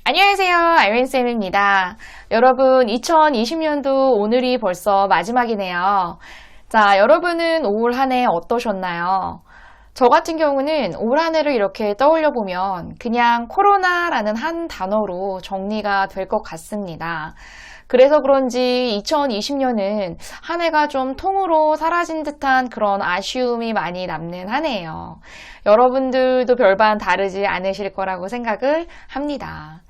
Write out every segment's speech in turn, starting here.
안녕하세요. 아이린쌤입니다. 여러분, 2020년도 오늘이 벌써 마지막이네요. 자, 여러분은 올 한 해 어떠셨나요? 저 같은 경우는 올 한 해를 이렇게 떠올려 보면 그냥 코로나라는 한 단어로 정리가 될 것 같습니다. 그래서 그런지 2020년은 한 해가 좀 통으로 사라진 듯한 그런 아쉬움이 많이 남는 한 해예요. 여러분들도 별반 다르지 않으실 거라고 생각을 합니다.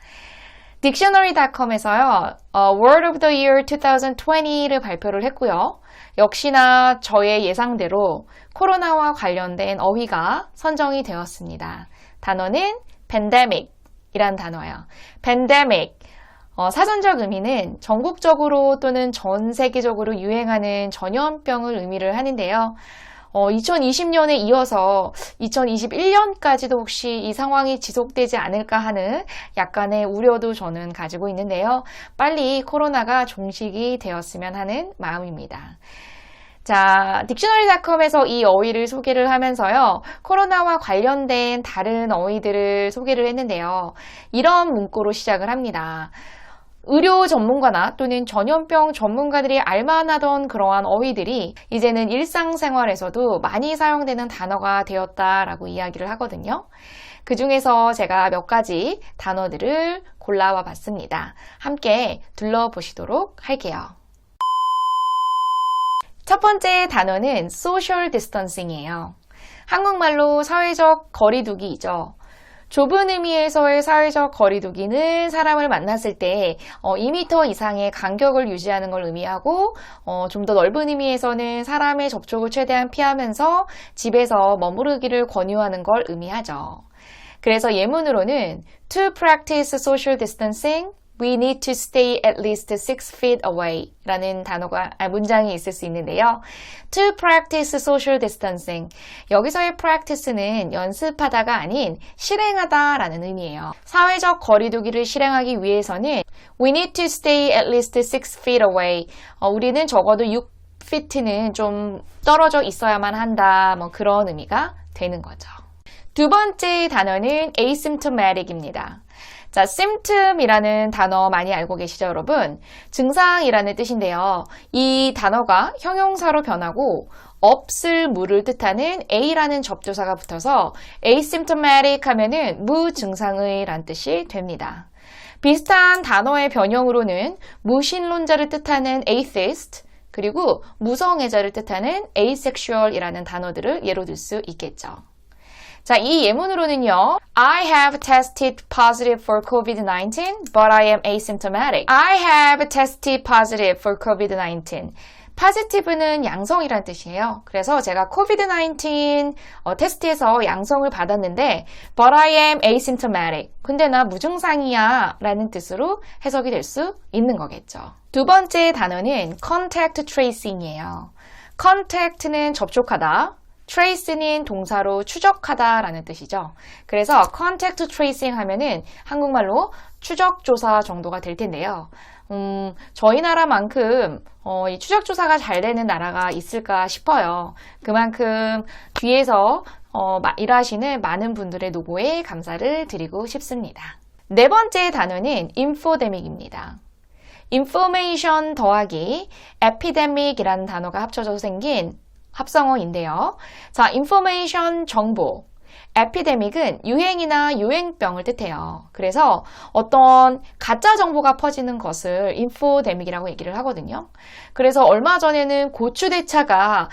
Dictionary.com에서요, Word of the Year 2020를 발표를 했고요. 역시나 저의 예상대로 코로나와 관련된 어휘가 선정이 되었습니다. 단어는 pandemic 이란 단어예요. pandemic. 사전적 의미는 전국적으로 또는 전 세계적으로 유행하는 전염병을 의미를 하는데요. 2020년에 이어서 2021년까지도 혹시 이 상황이 지속되지 않을까 하는 약간의 우려도 저는 가지고 있는데요. 빨리 코로나가 종식이 되었으면 하는 마음입니다. 자, 딕셔너리닷컴에서 이 어휘를 소개를 하면서요. 코로나와 관련된 다른 어휘들을 소개를 했는데요. 이런 문구로 시작을 합니다. 의료 전문가나 또는 전염병 전문가들이 알만하던 그러한 어휘들이 이제는 일상생활에서도 많이 사용되는 단어가 되었다라고 이야기를 하거든요. 그 중에서 제가 몇 가지 단어들을 골라와 봤습니다. 함께 둘러보시도록 할게요. 첫 번째 단어는 social distancing이에요. 한국말로 사회적 거리두기이죠. 좁은 의미에서의 사회적 거리두기는 사람을 만났을 때 2m 이상의 간격을 유지하는 걸 의미하고 좀 더 넓은 의미에서는 사람의 접촉을 최대한 피하면서 집에서 머무르기를 권유하는 걸 의미하죠. 그래서 예문으로는 To practice social distancing, we need to stay at least 6 feet away 라는 문장이 있을 수 있는데요. To practice social distancing. 여기서의 practice는 연습하다가 아닌 실행하다 라는 의미예요. 사회적 거리두기를 실행하기 위해서는 we need to stay at least 6 feet away. 우리는 적어도 6feet는 좀 떨어져 있어야만 한다. 그런 의미가 되는 거죠. 두 번째 단어는 asymptomatic입니다. 자, symptom이라는 단어 많이 알고 계시죠, 여러분? 증상이라는 뜻인데요. 이 단어가 형용사로 변하고 없을 무를 뜻하는 a라는 접조사가 붙어서 asymptomatic 하면은 무증상의 란 뜻이 됩니다. 비슷한 단어의 변형으로는 무신론자를 뜻하는 atheist, 그리고 무성애자를 뜻하는 asexual이라는 단어들을 예로 들 수 있겠죠. 자, 이 예문으로는요. I have tested positive for COVID-19, but I am asymptomatic. I have tested positive for COVID-19. positive는 양성이란 뜻이에요. 그래서 제가 COVID-19 테스트에서 양성을 받았는데 but I am asymptomatic. 근데 나 무증상이야 라는 뜻으로 해석이 될 수 있는 거겠죠. 두 번째 단어는 contact tracing이에요. contact는 접촉하다. trace는 동사로 추적하다 라는 뜻이죠. 그래서 contact tracing 하면은 한국말로 추적조사 정도가 될 텐데요. 저희 나라만큼 이 추적조사가 잘 되는 나라가 있을까 싶어요. 그만큼 뒤에서 일하시는 많은 분들의 노고에 감사를 드리고 싶습니다. 네 번째 단어는 infodemic입니다. information 더하기 epidemic이라는 단어가 합쳐져서 생긴 합성어인데요. 자, information 정보. 에피데믹은 유행이나 유행병을 뜻해요. 그래서 어떤 가짜 정보가 퍼지는 것을 인포데믹이라고 얘기를 하거든요. 그래서 얼마 전에는 고추대차가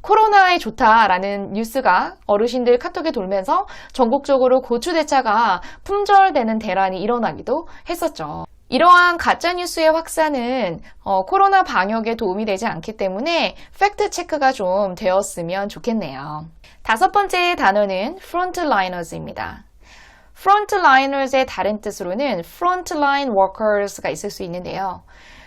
코로나에 좋다라는 뉴스가 어르신들 카톡에 돌면서 전국적으로 고추대차가 품절되는 대란이 일어나기도 했었죠. 이러한 가짜뉴스의 확산은 코로나 방역에 도움이 되지 않기 때문에 팩트 체크가 좀 되었으면 좋겠네요. 다섯 번째 단어는 frontliners입니다. frontliners의 다른 뜻으로는 frontline workers가 있을 수 있는데요.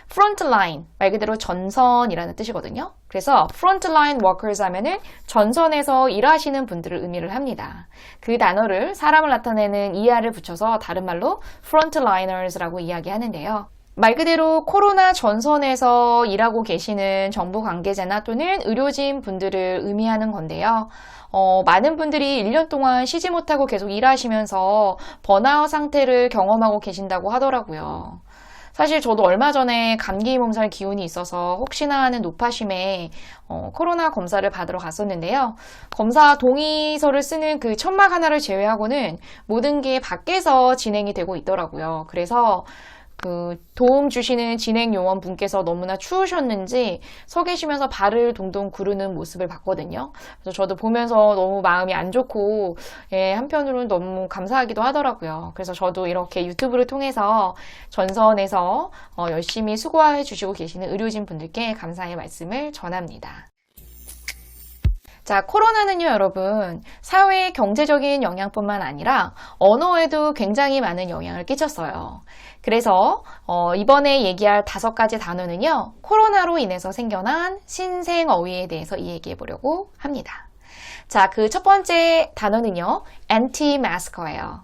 frontline, 말 그대로 전선이라는 뜻이거든요. 그래서 frontline workers 하면은 전선에서 일하시는 분들을 의미를 합니다. 그 단어를 사람을 나타내는 ER을 붙여서 다른 말로 frontliners라고 이야기하는데요. 말 그대로 코로나 전선에서 일하고 계시는 정부 관계자나 또는 의료진 분들을 의미하는 건데요. 많은 분들이 1년 동안 쉬지 못하고 계속 일하시면서 번아웃 상태를 경험하고 계신다고 하더라고요. 사실 저도 얼마 전에 감기 몸살 기운이 있어서 혹시나 하는 노파심에 코로나 검사를 받으러 갔었는데요. 검사 동의서를 쓰는 그 천막 하나를 제외하고는 모든 게 밖에서 진행이 되고 있더라고요. 그래서 그 도움 주시는 진행 요원 분께서 너무나 추우셨는지 서 계시면서 발을 동동 구르는 모습을 봤거든요. 그래서 저도 보면서 너무 마음이 안 좋고 한편으로는 너무 감사하기도 하더라고요. 그래서 저도 이렇게 유튜브를 통해서 전선에서 열심히 수고해 주시고 계시는 의료진 분들께 감사의 말씀을 전합니다. 자, 코로나는요, 여러분, 사회 경제적인 영향뿐만 아니라 언어에도 굉장히 많은 영향을 끼쳤어요. 그래서 이번에 얘기할 5가지 단어는요, 코로나로 인해서 생겨난 신생어휘에 대해서 이야기해 보려고 합니다. 자, 그 첫 번째 단어는요, anti-masker예요.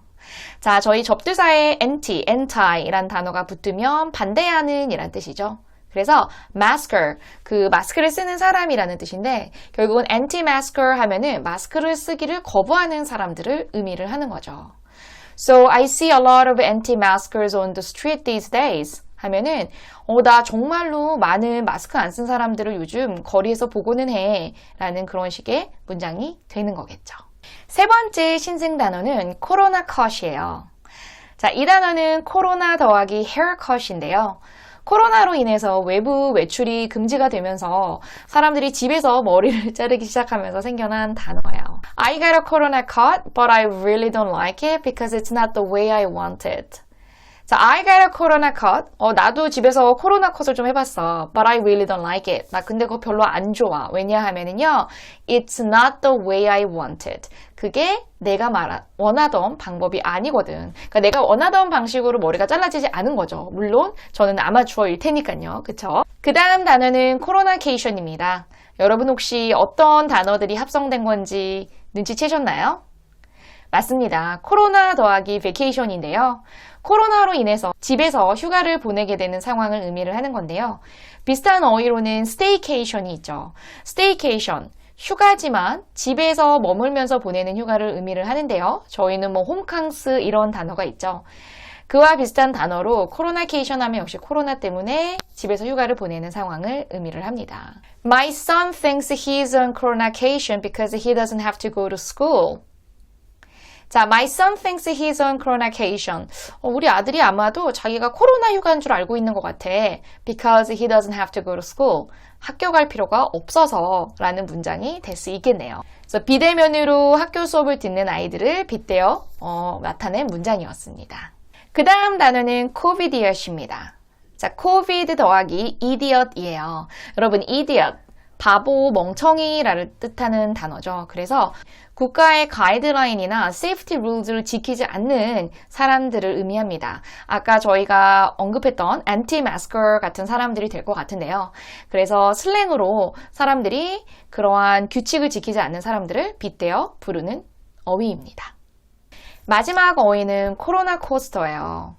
자, 저희 접두사에 anti이란 단어가 붙으면 반대하는 이란 뜻이죠. 그래서 masker, 그 마스크를 쓰는 사람이라는 뜻인데 결국은 anti-masker 하면은 마스크를 쓰기를 거부하는 사람들을 의미를 하는 거죠. So I see a lot of anti-maskers on the street these days 하면은 나 정말로 많은 마스크 안 쓴 사람들을 요즘 거리에서 보고는 해 라는 그런 식의 문장이 되는 거겠죠. 세 번째 신생 단어는 코로나 컷이에요. 자, 이 단어는 코로나 더하기 haircut인데요. 코로나로 인해서 외부 외출이 금지가 되면서 사람들이 집에서 머리를 자르기 시작하면서 생겨난 단어예요. I got a corona cut, but I really don't like it because it's not the way I want it. 자, I got a corona cut. 나도 집에서 코로나 컷을 좀 해봤어. But I really don't like it. 나 근데 그거 별로 안 좋아. 왜냐하면은요, it's not the way I want it. 그게 내가 원하던 방법이 아니거든. 그러니까 내가 원하던 방식으로 머리가 잘라지지 않은 거죠. 물론 저는 아마추어일 테니까요. 그쵸? 그 다음 단어는 코로나케이션입니다. 여러분 혹시 어떤 단어들이 합성된 건지 눈치채셨나요? 맞습니다. 코로나 더하기 베케이션인데요. 코로나로 인해서 집에서 휴가를 보내게 되는 상황을 의미를 하는 건데요. 비슷한 어휘로는 스테이케이션이 있죠. 스테이케이션, 휴가지만 집에서 머물면서 보내는 휴가를 의미를 하는데요. 저희는 뭐 홈캉스 이런 단어가 있죠. 그와 비슷한 단어로 코로나케이션 하면 역시 코로나 때문에 집에서 휴가를 보내는 상황을 의미를 합니다. My son thinks he's on coronation because he doesn't have to go to school. 자, my son thinks he's on coronation. 우리 아들이 아마도 자기가 코로나 휴가인 줄 알고 있는 것 같아. Because he doesn't have to go to school. 학교 갈 필요가 없어서 라는 문장이 될 수 있겠네요. 그래서 비대면으로 학교 수업을 듣는 아이들을 빗대어 나타낸 문장이었습니다. 그 다음 단어는 covid이ot입니다. 자, covid 더하기 idiot이에요. 여러분, idiot. 바보, 멍청이라를 뜻하는 단어죠. 그래서 국가의 가이드라인이나 세이프티 룰즈를 지키지 않는 사람들을 의미합니다. 아까 저희가 언급했던 anti-masker 같은 사람들이 될 것 같은데요. 그래서 슬랭으로 사람들이 그러한 규칙을 지키지 않는 사람들을 빗대어 부르는 어휘입니다. 마지막 어휘는 코로나 코스터예요.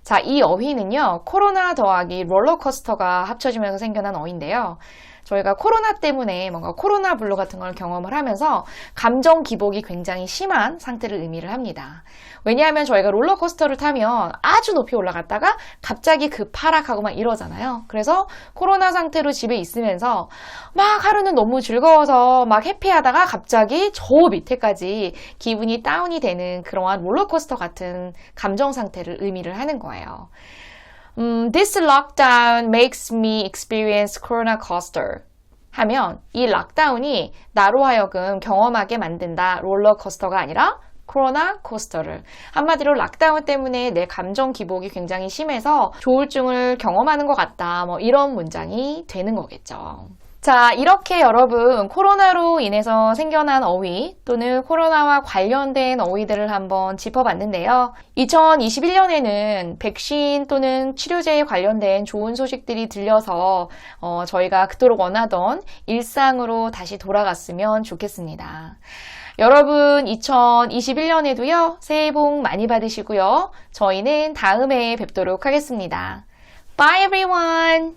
자, 이 어휘는요, 코로나 더하기 롤러코스터가 합쳐지면서 생겨난 어휘인데요. 저희가 코로나 때문에 뭔가 코로나 블루 같은 걸 경험을 하면서 감정 기복이 굉장히 심한 상태를 의미를 합니다. 왜냐하면 저희가 롤러코스터를 타면 아주 높이 올라갔다가 갑자기 급하락하고 막 이러잖아요. 그래서 코로나 상태로 집에 있으면서 막 하루는 너무 즐거워서 막 해피하다가 갑자기 저 밑에까지 기분이 다운이 되는 그러한 롤러코스터 같은 감정 상태를 의미를 하는 거예요. This lockdown makes me experience corona coaster 하면 이 락다운이 나로 하여금 경험하게 만든다. 롤러코스터가 아니라 코로나 코스터를. 한마디로 락다운 때문에 내 감정 기복이 굉장히 심해서 조울증을 경험하는 것 같다. 뭐 이런 문장이 되는 거겠죠. 자, 이렇게 여러분 코로나로 인해서 생겨난 어휘 또는 코로나와 관련된 어휘들을 한번 짚어봤는데요. 2021년에는 백신 또는 치료제에 관련된 좋은 소식들이 들려서 저희가 그토록 원하던 일상으로 다시 돌아갔으면 좋겠습니다. 여러분 2021년에도요. 새해 복 많이 받으시고요. 저희는 다음 해에 뵙도록 하겠습니다. Bye everyone!